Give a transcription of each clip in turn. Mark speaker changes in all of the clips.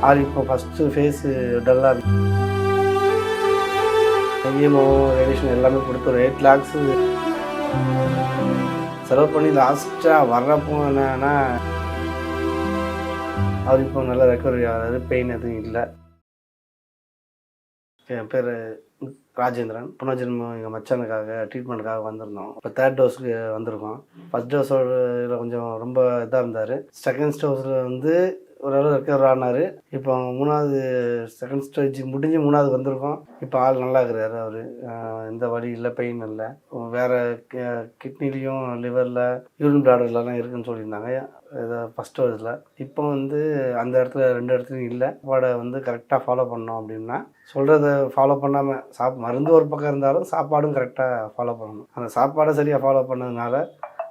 Speaker 1: R இப்போ first phase டல்லாக இருக்கு. ஈமோ ரேடியேஷன் எல்லாமே கொடுத்து ஒரு 8 lakhs செலவு பண்ணி லாஸ்ட்டாக வர்றப்போ என்னன்னா அவர் இப்போ நல்லா ரெக்கவரி ஆகிறாரு, பெயின் எதுவும் இல்லை. என் பேர் ராஜேந்திரன். புனர்ஜென்மம் எங்கள் மச்சானுக்காக ட்ரீட்மெண்ட்டுக்காக வந்திருந்தோம். இப்போ 3rd டோஸுக்கு வந்திருக்கோம். ஃபஸ்ட் டோஸோட கொஞ்சம் ரொம்ப இதாக இருந்தார். செகண்ட் டோஸில் வந்து ஓரளவு ரெக்கவர் ஆனார். இப்போ 3வது செகண்ட் ஸ்டேஜ் முடிஞ்சு 3வது வந்திருக்கோம். இப்போ ஆள் நல்லா இருக்கிறாரு. அவர் எந்த வலி இல்லை, பெயின் இல்லை. வேறு கிட்னிலையும் லிவரில் யூரின் பிளாடர்லாம் இருக்குதுன்னு சொல்லியிருந்தாங்க ஏதோ ஃபஸ்ட் டோஸில். இப்போ வந்து அந்த இடத்துல 2 இடத்துலையும் இல்லை. சாப்பாடை வந்து கரெக்டாக ஃபாலோ பண்ணோம் அப்படின்னா, சொல்கிறத ஃபாலோ பண்ணாமல் மருந்து ஒரு பக்கம் இருந்தாலும் சாப்பாடும் கரெக்டாக ஃபாலோ பண்ணணும். அந்த சாப்பாடை சரியாக ஃபாலோ பண்ணதுனால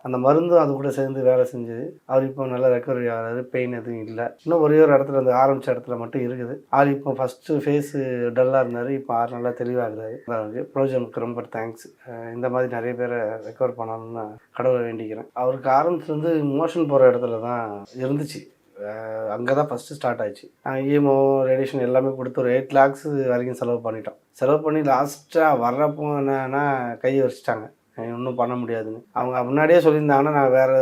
Speaker 1: அந்த மருந்தும் அது கூட சேர்ந்து வேலை செஞ்சது. அவர் இப்போ நல்லா ரெக்கவரி ஆகிறாரு, பெயின் எதுவும் இல்லை. இன்னும் ஒரே ஒரு இடத்துல அந்த ஆரம்பித்த இடத்துல மட்டும் இருக்குது. ஆள் இப்போ ஃபஸ்ட்டு ஃபேஸு டல்லாக இருந்தார். இப்போ ஆள் நல்லா தெளிவாகிறாரு. புரோஜனுக்கு ரொம்ப தேங்க்ஸ். இந்த மாதிரி நிறைய பேரை ரெக்கவர் பண்ணணும்னு கடவுளை வேண்டிக்கிறேன். அவருக்கு ஆரம்பத்துலேருந்து மோஷன் போகிற இடத்துல தான் இருந்துச்சு. அங்கே தான் ஃபஸ்ட்டு ஸ்டார்ட் ஆச்சு. ஈமோ ரேடியேஷன் எல்லாமே கொடுத்து ஒரு 8 lakhs வரைக்கும் செலவு பண்ணிட்டோம். செலவு பண்ணி லாஸ்ட்டாக வர்றப்போ என்னன்னா கையை வச்சுட்டாங்க, ஒன்றும் பண்ண முடியாதுன்னு. அவங்க முன்னாடியே சொல்லியிருந்தாங்கன்னா நான் வேறு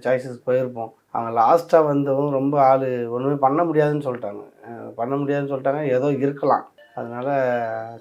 Speaker 1: சாய்ஸஸ் போயிருப்போம். அவங்க லாஸ்ட்டாக வந்தவங்க ரொம்ப ஆள் ஒன்றுமே பண்ண முடியாதுன்னு சொல்லிட்டாங்க. ஏதோ இருக்கலாம். அதனால்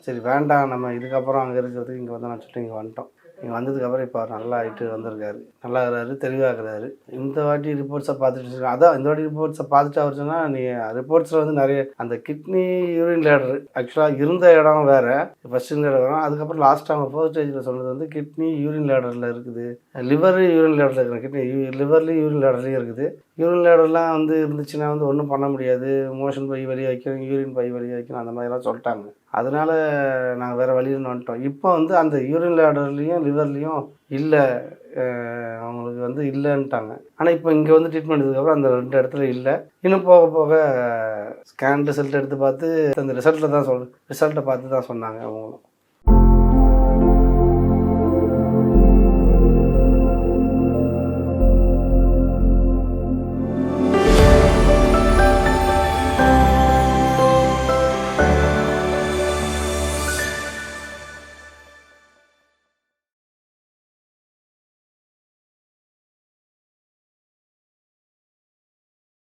Speaker 1: சரி வேண்டாம், நம்ம இதுக்கப்புறம் அங்கே இருக்கிறதுக்கு இங்கே வந்தோம்னு சொல்லிட்டு இங்கே வந்துட்டோம். இங்கே வந்ததுக்கப்புறம் இப்போ அவர் நல்லா ஆகிட்டு வந்திருக்காரு, நல்லா இருக்கிறாரு, தெளிவாகிறாரு. இந்த வாட்டி ரிப்போர்ட்ஸை பார்த்துட்டு இந்த வாட்டி ரிப்போர்ட்ஸை பார்த்துட்டு அவர் சொன்னால், நீ ரிப்போர்ட்ஸில் வந்து நிறைய அந்த கிட்னி யூரின் லேடர் ஆக்சுவலாக இருந்த இடம் வேறு, ஃபஸ்ட் இருந்த இடம் வேறு. அதுக்கப்புறம் லாஸ்ட் அவங்க ஃபர்ஸ்ட் ஸ்டேஜில் சொன்னது வந்து கிட்னி யூரின் லேடரில் இருக்குது, லிவர் யூரின் லேடரில் இருக்குது, கிட்னி லிவர்லேயும் யூரின் லேடர்லேயும் இருக்குது. யூரின் லேடர்லாம் வந்து இருந்துச்சுன்னா வந்து ஒன்றும் பண்ண முடியாது, மோஷன் பை வழி வைக்கணும், யூரின் பை வழி வைக்கணும், அந்த மாதிரிலாம் சொல்லிட்டாங்க. அதனால் நாங்கள் வேறு வழியில் வந்துட்டோம். இப்போ வந்து அந்த யூரின் லேடர்லேயும் லிவர்லேயும் இல்லை, அவங்களுக்கு வந்து இல்லைன்ட்டாங்க. ஆனால் இப்போ இங்கே வந்து ட்ரீட்மெண்ட் எடுத்ததுக்கப்புறம் அந்த 2 இடத்துல இல்லை. இன்னும் போக போக ஸ்கேன் ரிசல்ட் எடுத்து பார்த்து அந்த ரிசல்ட்டை பார்த்து தான் சொன்னாங்க அவங்களும்.